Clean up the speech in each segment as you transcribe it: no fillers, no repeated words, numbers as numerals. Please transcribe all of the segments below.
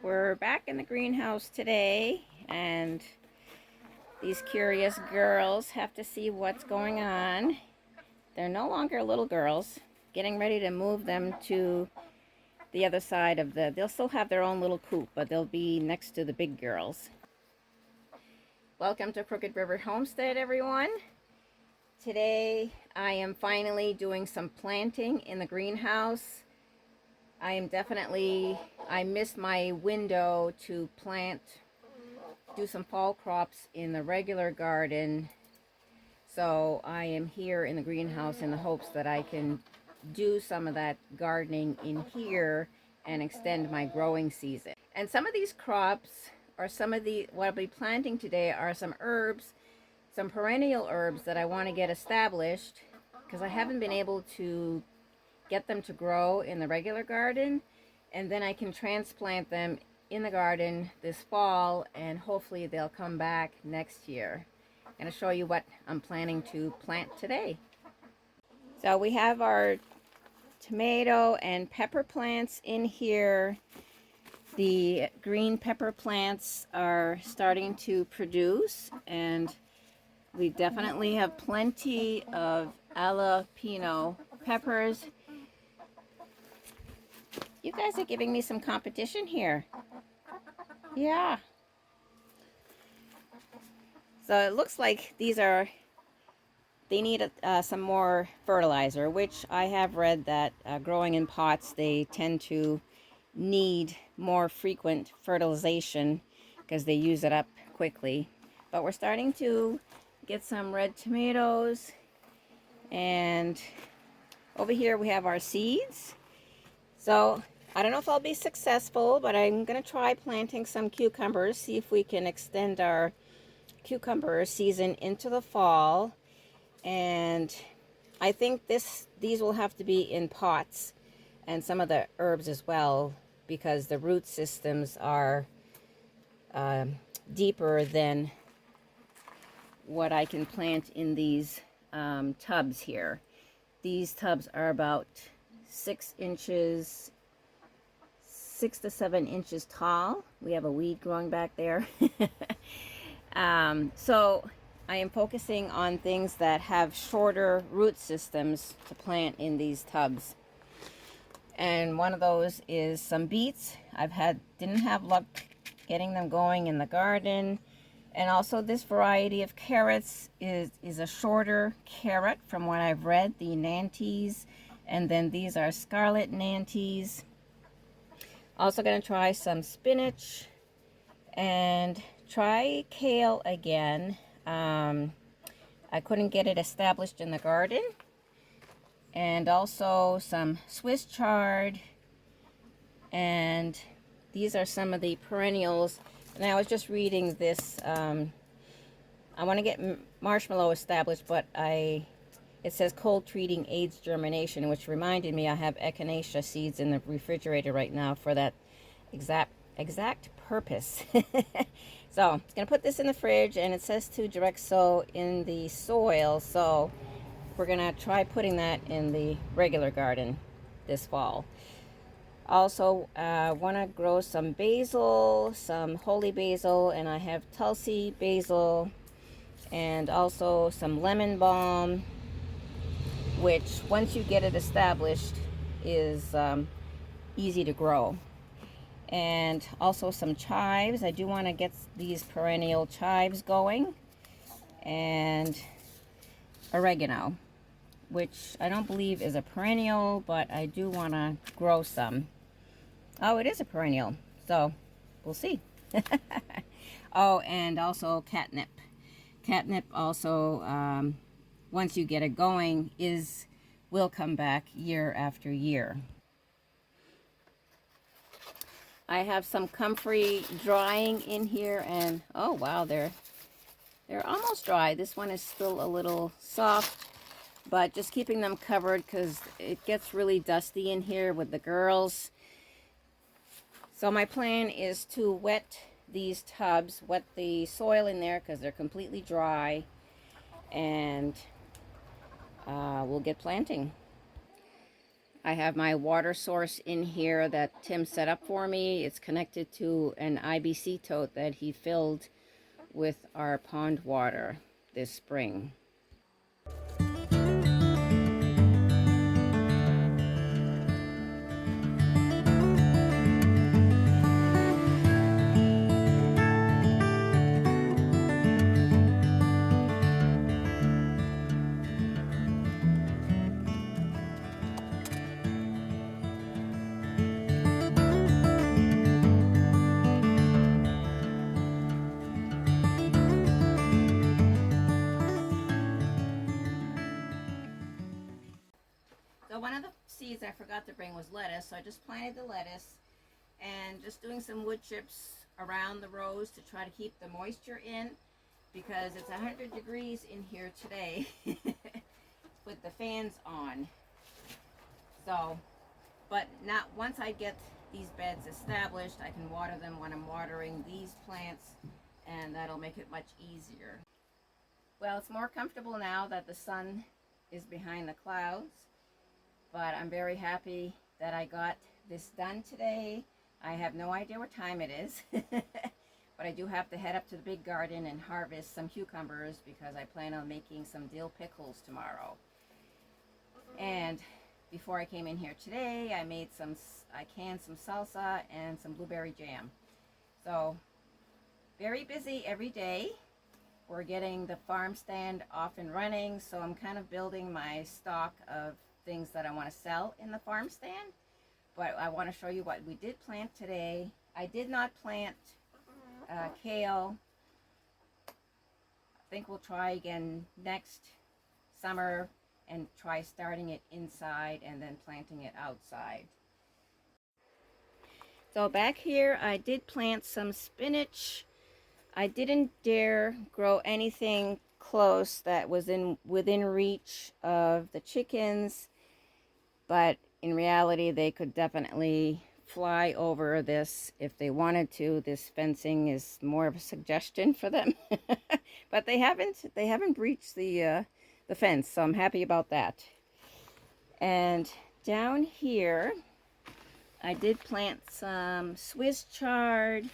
We're back in the greenhouse today, and these curious girls have to see what's going on. They're no longer little girls. Getting ready to move them to the other side of the... They'll still have their own little coop, but they'll be next to the big girls. Welcome to Crooked River Homestead, everyone. Today I am finally doing some planting in the greenhouse. I missed my window to do some fall crops in the regular garden. So I am here in the greenhouse in the hopes that I can do some of that gardening in here and extend my growing season. And some of these crops, or what I'll be planting today, are some herbs, some perennial herbs that I want to get established because I haven't been able to get them to grow in the regular garden, and then I can transplant them in the garden this fall, and hopefully they'll come back next year. I'm going to show you what I'm planning to plant today. So we have our tomato and pepper plants in here. The green pepper plants are starting to produce, and we definitely have plenty of jalapeno peppers. You guys are giving me some competition here. Yeah. So it looks like they need some more fertilizer, which I have read that growing in pots, they tend to need more frequent fertilization because they use it up quickly. But we're starting to get some red tomatoes, and over here we have our seeds. So I don't know if I'll be successful, but I'm going to try planting some cucumbers, see if we can extend our cucumber season into the fall. And I think these will have to be in pots, and some of the herbs as well, because the root systems are deeper than what I can plant in these tubs here. These tubs are about 6 to 7 inches tall. We have a weed growing back there. So I am focusing on things that have shorter root systems to plant in these tubs. And one of those is some beets. Didn't have luck getting them going in the garden. And also this variety of carrots is a shorter carrot from what I've read, the Nantes. And then these are scarlet Nantes. Also going to try some spinach and try kale again. I couldn't get it established in the garden. And also some Swiss chard. And these are some of the perennials. And I was just reading this. I want to get marshmallow established, but it says cold treating aids germination, which reminded me I have echinacea seeds in the refrigerator right now for that exact purpose. So I'm going to put this in the fridge, and it says to direct sow in the soil. So we're going to try putting that in the regular garden this fall. Also, want to grow some basil, some holy basil, and I have Tulsi basil, and also some lemon balm, which once you get it established is easy to grow. And also some chives. I do want to get these perennial chives going, and oregano, which I don't believe is a perennial, but I do want to grow some. Oh, it is a perennial, so we'll see. Oh, and also catnip. Catnip also, once you get it going, will come back year after year. I have some comfrey drying in here, and oh wow, they're almost dry. This one is still a little soft, but just keeping them covered because it gets really dusty in here with the girls. So my plan is to wet these tubs, wet the soil in there because they're completely dry, and we'll get planting. I have my water source in here that Tim set up for me. It's connected to an IBC tote that he filled with our pond water this spring. So one of the seeds I forgot to bring was lettuce, so I just planted the lettuce and just doing some wood chips around the rows to try to keep the moisture in, because it's 100 degrees in here today with the fans on. So, but not once I get these beds established, I can water them when I'm watering these plants, and that'll make it much easier. Well, it's more comfortable now that the sun is behind the clouds, but I'm very happy that I got this done today. I have no idea what time it is, but I do have to head up to the big garden and harvest some cucumbers because I plan on making some dill pickles tomorrow. And before I came in here today, I canned some salsa and some blueberry jam. So very busy every day. We're getting the farm stand off and running, so I'm kind of building my stock of things that I want to sell in the farm stand. But I want to show you what we did plant today. I did not plant kale. I think we'll try again next summer and try starting it inside and then planting it outside. So back here I did plant some spinach. I didn't dare grow anything close that was within reach of the chickens, but in reality they could definitely fly over this if they wanted to. This fencing is more of a suggestion for them. But they haven't breached the fence, so I'm happy about that. And down here I did plant some Swiss chard,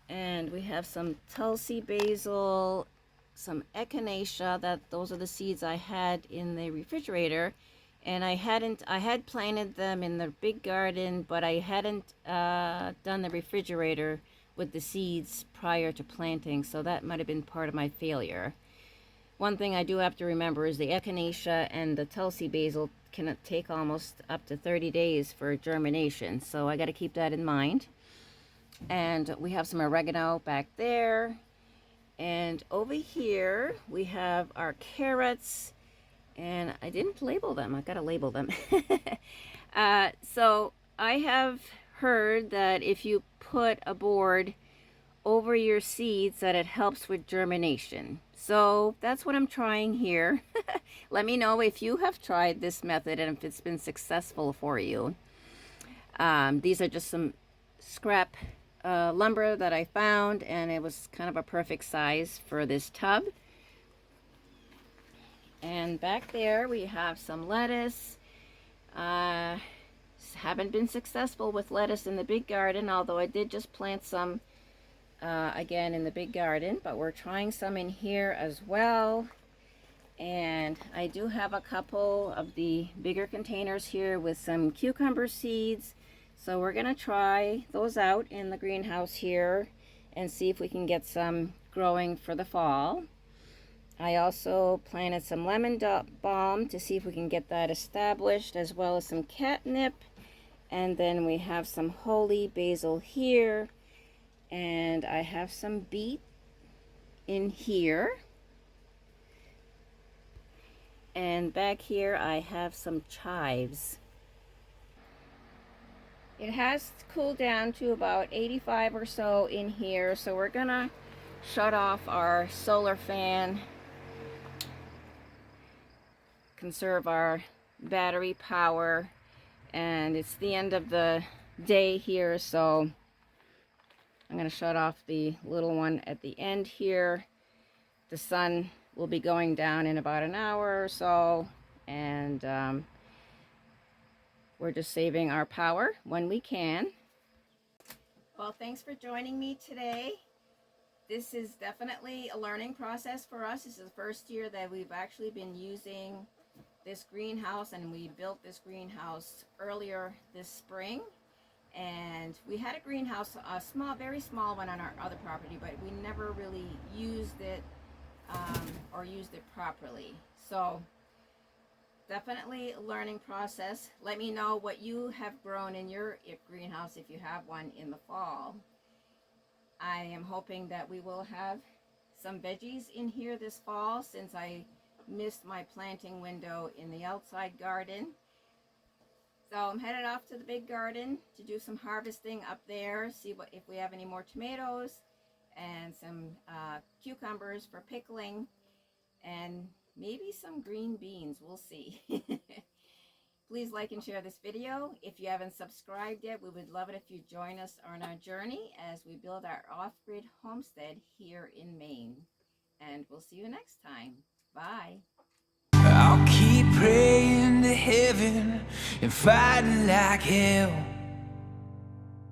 and we have some Tulsi basil, some echinacea. Those are the seeds I had in the refrigerator, and I had planted them in the big garden, but I hadn't done the refrigerator with the seeds prior to planting, so that might have been part of my failure. One thing I do have to remember is the echinacea and the Tulsi basil can take almost up to 30 days for germination, so I got to keep that in mind. And we have some oregano back there, and over here we have our carrots, and I didn't label them. I gotta label them. So I have heard that if you put a board over your seeds that it helps with germination. So that's what I'm trying here. Let me know if you have tried this method and if it's been successful for you. These are just some scrap lumber that I found, and it was kind of a perfect size for this tub. And back there we have some lettuce. Haven't been successful with lettuce in the big garden, although I did just plant some again in the big garden, but we're trying some in here as well. And I do have a couple of the bigger containers here with some cucumber seeds, so we're gonna try those out in the greenhouse here and see if we can get some growing for the fall. I also planted some lemon balm to see if we can get that established, as well as some catnip. And then we have some holy basil here, and I have some beet in here. And back here I have some chives. It has cooled down to about 85 or so in here, so we're gonna shut off our solar fan, conserve our battery power, and it's the end of the day here, so I'm gonna shut off the little one at the end here. The sun will be going down in about an hour or so, and we're just saving our power when we can. Well, thanks for joining me today. This is definitely a learning process for us. This is the first year that we've actually been using this greenhouse, and we built this greenhouse earlier this spring. And we had a greenhouse, a small, very small one on our other property, but we never really used it or used it properly. So definitely a learning process. Let me know what you have grown in your greenhouse if you have one in the fall. I am hoping that we will have some veggies in here this fall, since I missed my planting window in the outside garden. So I'm headed off to the big garden to do some harvesting up there, see if we have any more tomatoes and some cucumbers for pickling, and maybe some green beans. We'll see. Please like and share this video. If you haven't subscribed yet, we would love it if you join us on our journey as we build our off-grid homestead here in Maine. And we'll see you next time. Bye. I'll keep praying to heaven and fighting like hell